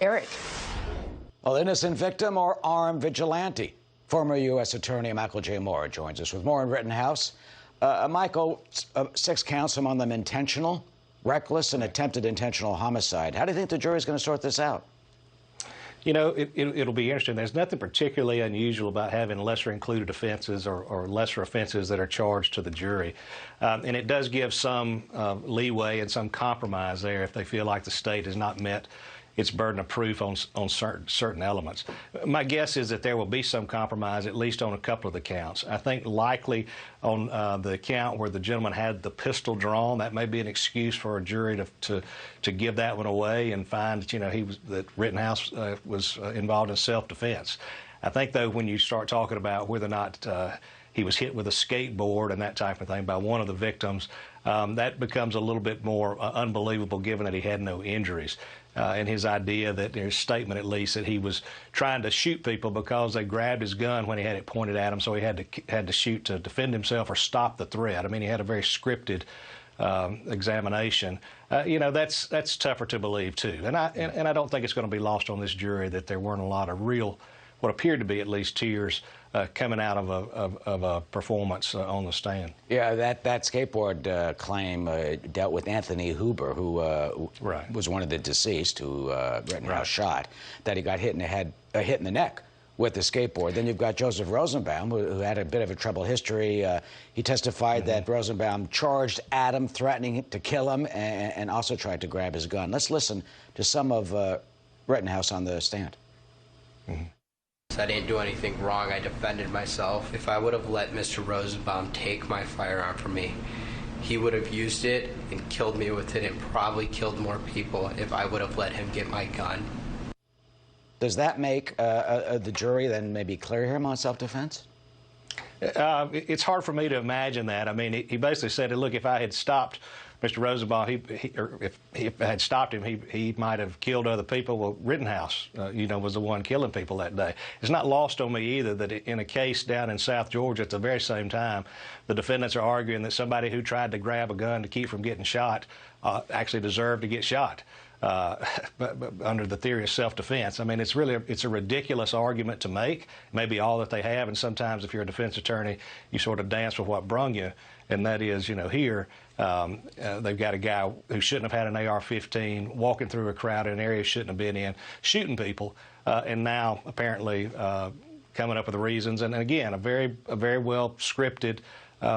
Eric. Well, innocent victim or armed vigilante? Former U.S. Attorney Michael J. Moore joins us with more in Rittenhouse. Michael, 6 counts, among them intentional, reckless, and attempted intentional homicide. How do you think the jury's going to sort this out? You know, it'll be interesting. There's nothing particularly unusual about having lesser included offenses or lesser offenses that are charged to the jury. And it does give some leeway and some compromise there if they feel like the state has not met its burden of proof on certain elements. My guess is that there will be some compromise, at least on a couple of the counts. I think likely on the count where the gentleman had the pistol drawn, that may be an excuse for a jury to give that one away and find that, you know, that Rittenhouse was involved in self-defense. I think, though, when you start talking about whether or not he was hit with a skateboard and that type of thing by one of the victims, that becomes a little bit more unbelievable given that he had no injuries. And his idea that, his statement at least, that he was trying to shoot people because they grabbed his gun when he had it pointed at him, so he had to shoot to defend himself or stop the threat. I mean, he had a very scripted examination. You know, that's tougher to believe too. And I don't think it's going to be lost on this jury that there weren't a lot of real, what appeared to be at least tears coming out of a performance on the stand. Yeah, that skateboard claim dealt with Anthony Huber, who was one of the deceased who Rittenhouse shot, that he got hit in the head, hit in the neck with the skateboard. Then you've got Joseph Rosenbaum, who had a bit of a troubled history. He testified that Rosenbaum charged Adam, threatening to kill him, and also tried to grab his gun. Let's listen to some of Rittenhouse on the stand. I didn't do anything wrong. I defended myself. If I would have let Mr. Rosenbaum take my firearm from me, he would have used it and killed me with it and probably killed more people if I would have let him get my gun. Does that make the jury then maybe clear him on self-defense? It's hard for me to imagine that. I mean, he basically said, look, if I had stopped Mr. Rosenbaum, if I had stopped him, he might have killed other people. Well, Rittenhouse, you know, was the one killing people that day. It's not lost on me either that in a case down in South Georgia at the very same time, the defendants are arguing that somebody who tried to grab a gun to keep from getting shot actually deserved to get shot. But under the theory of self-defense. I mean, it's a ridiculous argument to make, maybe all that they have, and sometimes if you're a defense attorney, you sort of dance with what brung you, and that is, you know, here they've got a guy who shouldn't have had an AR-15 walking through a crowd in an area he shouldn't have been in, shooting people, and now apparently coming up with the reasons, and again, a very well scripted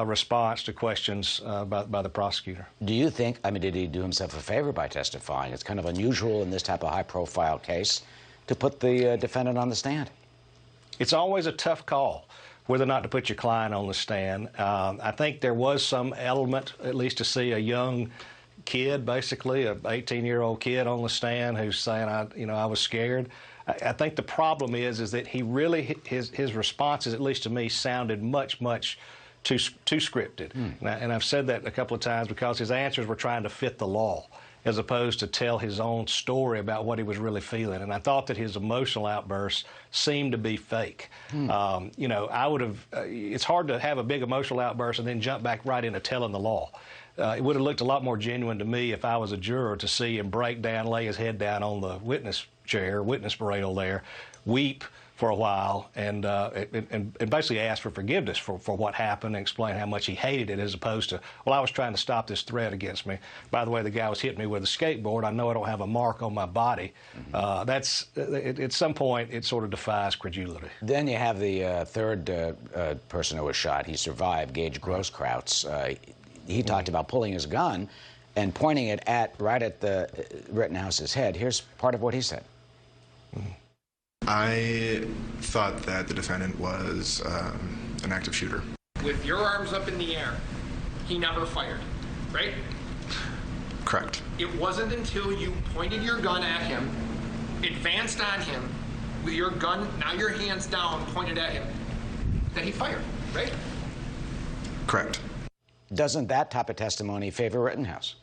response to questions by the prosecutor. Do you think, I mean, did he do himself a favor by testifying? It's kind of unusual in this type of high-profile case to put the defendant on the stand. It's always a tough call whether or not to put your client on the stand. I think there was some element, at least to see a young kid, basically, an 18-year-old kid on the stand who's saying, I was scared. I think the problem is that he really, his responses, at least to me, sounded much too scripted. And I've said that a couple of times because his answers were trying to fit the law as opposed to tell his own story about what he was really feeling. And I thought that his emotional outbursts seemed to be fake. You know, I would have, it's hard to have a big emotional outburst and then jump back right into telling the law. It would have looked a lot more genuine to me if I was a juror to see him break down, lay his head down on the witness chair, witness paradal there, weep for a while, and basically ask for forgiveness for what happened and explain how much he hated it, as opposed to, well, I was trying to stop this threat against me. By the way, the guy was hitting me with a skateboard. I know I don't have a mark on my body. At some point, it sort of defies credulity. Then you have the third person who was shot. He survived, Gage Grosskreutz. He talked about pulling his gun and pointing it right at the Rittenhouse's head. Here's part of what he said. I thought that the defendant was an active shooter. With your arms up in the air, he never fired, right? Correct. It wasn't until you pointed your gun at him, advanced on him, with your gun, now your hands down, pointed at him, that he fired, right? Correct. Doesn't that type of testimony favor Rittenhouse?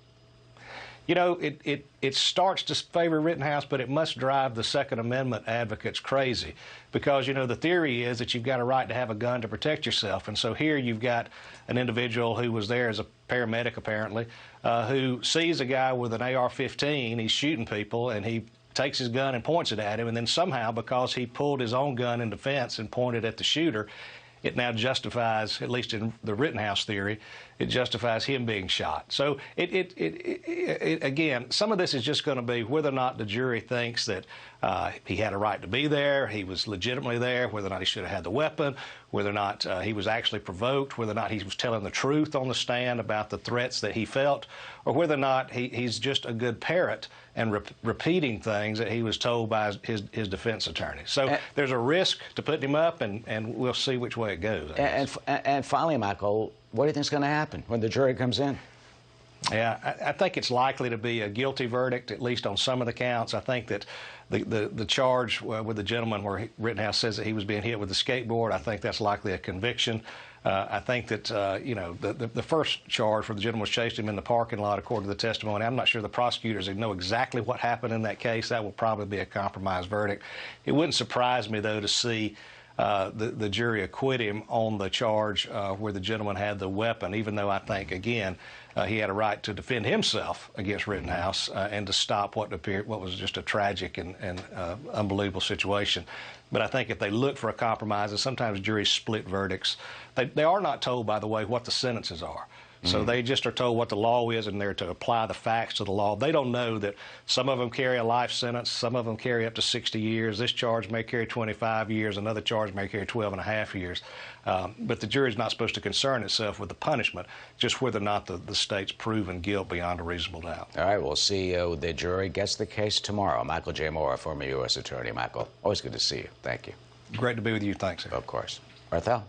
You know, it starts to favor Rittenhouse, but it must drive the Second Amendment advocates crazy because, you know, the theory is that you've got a right to have a gun to protect yourself. And so here you've got an individual who was there as a paramedic, apparently, who sees a guy with an AR-15, he's shooting people, and he takes his gun and points it at him, and then somehow, because he pulled his own gun in defense and pointed at the shooter, it now justifies, at least in the Rittenhouse theory, it justifies him being shot. So again, some of this is just going to be whether or not the jury thinks that he had a right to be there, he was legitimately there, whether or not he should have had the weapon, whether or not he was actually provoked, whether or not he was telling the truth on the stand about the threats that he felt, or whether or not he's just a good parrot and repeating things that he was told by his defense attorney. So there's a risk to putting him up, and we'll see which way it goes. And finally, Michael, what do you think is going to happen when the jury comes in? Yeah, I think it's likely to be a guilty verdict, at least on some of the counts. I think that the charge with the gentleman where Rittenhouse says that he was being hit with a skateboard, I think that's likely a conviction. I think that, the first charge where the gentleman was chasing him in the parking lot, according to the testimony, I'm not sure the prosecutors know exactly what happened in that case. That will probably be a compromise verdict. It wouldn't surprise me, though, to see the jury acquit him on the charge where the gentleman had the weapon, even though I think, again, he had a right to defend himself against Rittenhouse and to stop what was just a tragic and unbelievable situation. But I think if they look for a compromise, and sometimes juries split verdicts, they are not told, by the way, what the sentences are. So they just are told what the law is, and they're to apply the facts to the law. They don't know that some of them carry a life sentence, some of them carry up to 60 years. This charge may carry 25 years, another charge may carry 12 and a half years. But the jury's not supposed to concern itself with the punishment, just whether or not the state's proven guilt beyond a reasonable doubt. All right, we'll see the jury gets the case tomorrow. Michael J. Moore, former U.S. Attorney. Michael, always good to see you. Thank you. Great to be with you. Thanks, sir. Of course. Barthel.